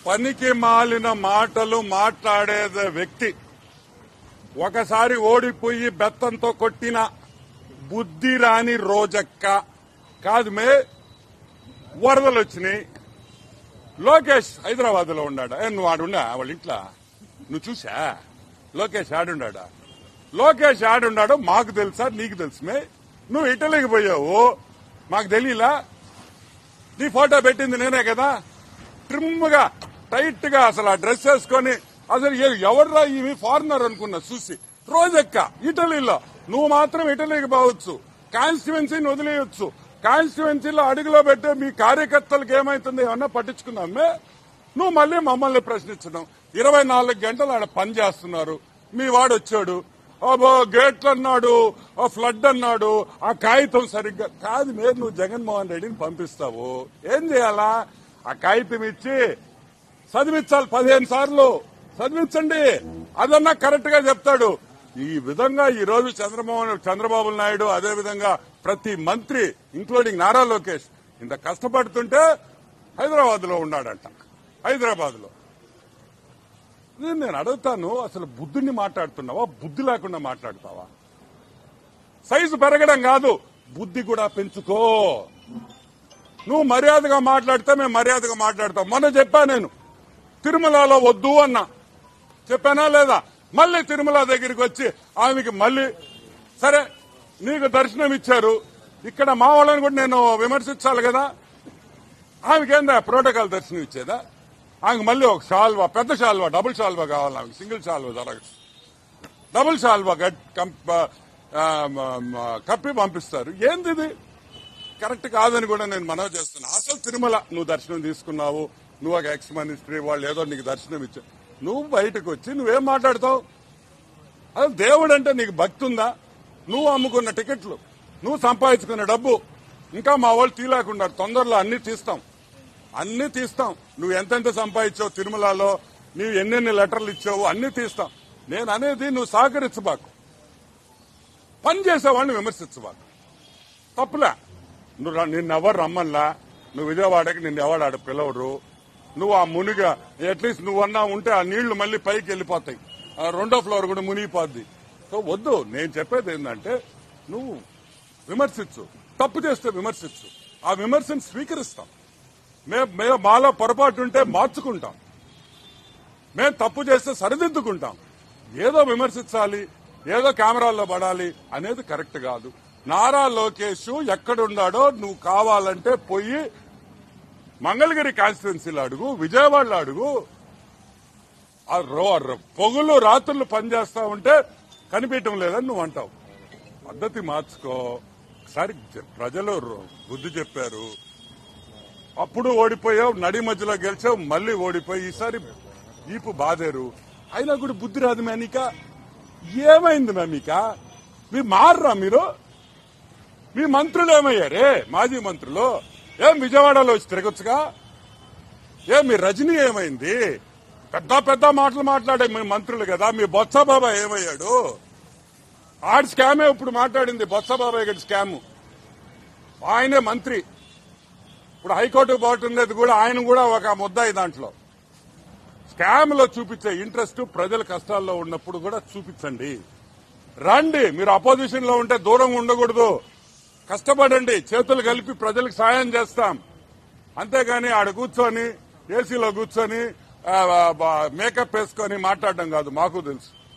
పనికి మాలిన మాటలు మాట్లాడే వ్యక్తి ఒకసారి ఓడిపోయి బెత్తంతో కొట్టిన బుద్ధి రాని రోజక్క కాదు. వరదలు వచ్చినాయి. లోకేష్ హైదరాబాద్ లో ఉన్నాడా? నువ్వు ఆడుండా వాళ్ళ ఇంట్లో? నువ్వు చూసా లోకేష్ ఆడుండా? లోకేష్ ఆడున్నాడో మాకు తెలుసా? నీకు తెలుసుమే. నువ్వు ఇటలీకి పోయావు, మాకు తెలియలా? నీ ఫోటో పెట్టింది నేనే కదా. ట్రిమ్ గా టైట్ గా అసలు ఆ డ్రెస్ వేసుకొని అసలు ఎవర్రా ఇవి ఫారినర్ అనుకున్నా చూసి. రోజెక్క ఇటలీలో, నువ్వు మాత్రం ఇటలీకి పోవచ్చు, కాన్స్టిట్యువెన్సీని వదిలేయచ్చు. కాన్స్టిట్యువెన్సీలో అడుగులో పెట్టే మీ కార్యకర్తలకు ఏమైతుంది ఏమన్నా పట్టించుకున్నామే? నువ్వు మళ్ళీ మమ్మల్ని ప్రశ్నించడం. 24 గంటలు ఆడ పని చేస్తున్నారు. మీ వాడు వచ్చాడు, గేట్లు అన్నాడు, ఫ్లడ్ అన్నాడు, ఆ కాగితం సరిగ్గా కాదు. నువ్వు జగన్మోహన్ రెడ్డిని పంపిస్తావు, ఏం చేయాలా? ఆ కాగితం ఇచ్చి చదివించాలి. 15 సార్లు చదివించండి, అదన్నా కరెక్ట్ గా చెప్తాడు. ఈ విధంగా ఈ రోజు చంద్రబాబు నాయుడు, అదే విధంగా ప్రతి మంత్రి ఇంక్లూడింగ్ నారా లోకేష్ ఇంత కష్టపడుతుంటే హైదరాబాద్ లో ఉన్నాడంట. హైదరాబాద్ లో నేను అడుగుతాను, అసలు బుద్ధిని మాట్లాడుతున్నావా? బుద్ధి లేకుండా మాట్లాడతావా? సైజు పెరగడం కాదు, బుద్ధి కూడా పెంచుకో. నువ్వు మర్యాదగా మాట్లాడితే మేము మర్యాదగా మాట్లాడతాం. మొన్న చెప్పా నేను, తిరుమలలో వద్దు అన్నా, చెప్పానా లేదా? మళ్ళీ తిరుమల దగ్గరికి వచ్చి ఆమెకి మళ్ళీ సరే నీకు దర్శనం ఇచ్చారు, ఇక్కడ మా వాళ్ళని కూడా నేను విమర్శించాలి కదా. ఆమెకేందా ప్రోటోకాల్ దర్శనం ఇచ్చేదా? ఆమెకు మళ్ళీ ఒక షాల్వా, పెద్ద షాల్వా, డబుల్ షాల్వా కావాలి. ఆమెకి సింగిల్ షాల్వా జరగదు, డబుల్ షాల్వా కప్పి పంపిస్తారు. ఏంది ఇది? కరెక్ట్ కాదని కూడా నేను మనవి చేస్తున్నా. అసలు తిరుమల నువ్వు దర్శనం తీసుకున్నావు, నువ్వు ఒక ఎక్స్ మినిస్ట్రీ, వాళ్ళు ఏదో నీకు దర్శనం ఇచ్చావు, నువ్వు బయటకు వచ్చి నువ్వేం మాట్లాడతావు? అసలు దేవుడు అంటే నీకు భక్తి ఉందా? నువ్వు అమ్ముకున్న టికెట్లు, నువ్వు సంపాదించుకున్న డబ్బు ఇంకా మా వాళ్ళు తీలేకుండా తొందరలో అన్ని తీస్తాం. నువ్వు ఎంతెంత సంపాదించావు తిరుమలలో, నువ్వు ఎన్నెన్ని లెటర్లు ఇచ్చావు అన్ని తీస్తాం. నేను అనేది నువ్వు సహకరించబాకు, పని చేసేవాడిని విమర్శించబాకు. తప్పులే. నిన్నెవరు రమ్మన్లా, నువ్వు విజయవాడకి నిన్నెవడు ఆడ పిలవరు. నువ్వు ఆ మునిగా అట్లీస్ట్ నువ్వన్నా ఉంటే ఆ నీళ్లు మళ్ళీ పైకి వెళ్ళిపోతాయి, 2వ ఫ్లోర్ కూడా మునిగిపోద్ది. సో వద్దు. నేను చెప్పేది ఏంటంటే నువ్వు విమర్శించు, తప్పు చేస్తే విమర్శించు, ఆ విమర్శను స్వీకరిస్తాం. మేము మాలో పొరపాటు ఉంటే మార్చుకుంటాం, మేము తప్పు చేస్తే సరిదిద్దుకుంటాం. ఏదో విమర్శించాలి, ఏదో కెమెరాల్లో పడాలి అనేది కరెక్ట్ కాదు. నారా లోకేష్ ఎక్కడున్నాడో నువ్వు కావాలంటే పోయి మంగళగిరి కాన్స్టిట్యున్సీలో అడుగు, విజయవాడలో అడుగు. పొగులు రాత్రులు పనిచేస్తా ఉంటే కనిపించడం లేదని నువ్వు అంటావు. పద్ధతి మార్చుకో. ఒకసారి ప్రజలు బుద్ధి చెప్పారు, అప్పుడు ఓడిపోయావు, నడి మధ్యలో గెలిచావు, మళ్లీ ఓడిపోయి ఈసారి ఈపు బాదేరు. అయినా కూడా బుద్ధి రాదు మేనిక. ఏమైంది మేమిక? మీరు మారరా? మీ మంత్రులు ఏమయ్యారే? మాజీ మంత్రులు ఏం విజయవాడలో వచ్చి తిరగొచ్చుగా? మీ రజనీ ఏమైంది? పెద్ద మాటలు మాట్లాడే మీ మంత్రులు కదా. మీ బొత్స బాబాయ్ ఏమయ్యాడు? ఆడి స్కామే ఇప్పుడు మాట్లాడింది, బొత్స బాబాయ్ గడి స్కామ్. ఆయనే మంత్రి, ఇప్పుడు హైకోర్టు పోతున్నది కూడా ఆయన కూడా ఒక ముద్దాయి. దాంట్లో స్కామ్ లో చూపించే ఇంట్రెస్ట్ ప్రజల కష్టాల్లో ఉన్నప్పుడు కూడా చూపించండి. రండి, మీరు అపోజిషన్ లో ఉంటే దూరంగా ఉండకూడదు. కష్టపడండి, చేతులు కలిపి ప్రజలకు సాయం చేస్తాం. అంతేగాని ఆడ కూర్చొని ఏసీలో కూర్చొని మేకప్ వేసుకొని మాట్లాడడం కాదు, మాకు తెలుసు.